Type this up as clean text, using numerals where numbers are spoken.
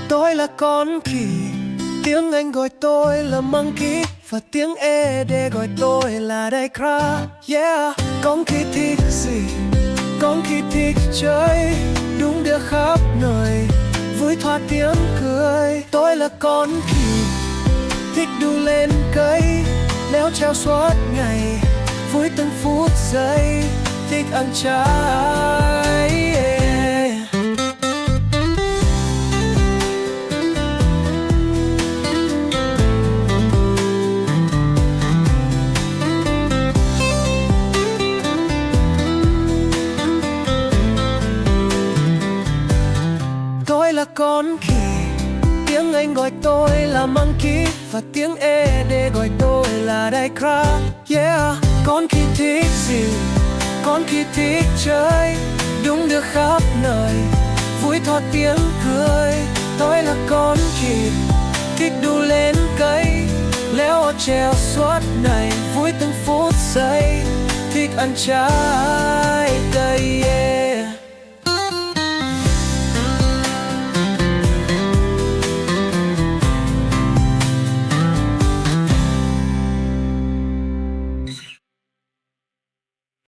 Tôi là con khỉ, tiếng Anh gọi tôi là monkey, và tiếng Ede gọi tôi là Diecra. Yeah, con khỉ thích gì? Con khỉ thích chơi, đúng đưa khắp nơi, vui thoát tiếng cười. Tôi là con khỉ, thích đu lên cây, leo trèo suốt ngày, vui từng phút giây, thích ăn trái. Tôi là con khỉ, tiếng Anh gọi tôi là monkey, và tiếng Ede gọi tôi là Diecra. Yeah, con khỉ thích gì? Con khỉ thích chơi, đúng đưa khắp nơi, vui thoát tiếng cười. Tôi là con khỉ, thích đu lên cây, leo trèo suốt ngày, vui từng phút giây, thích ăn trái cây.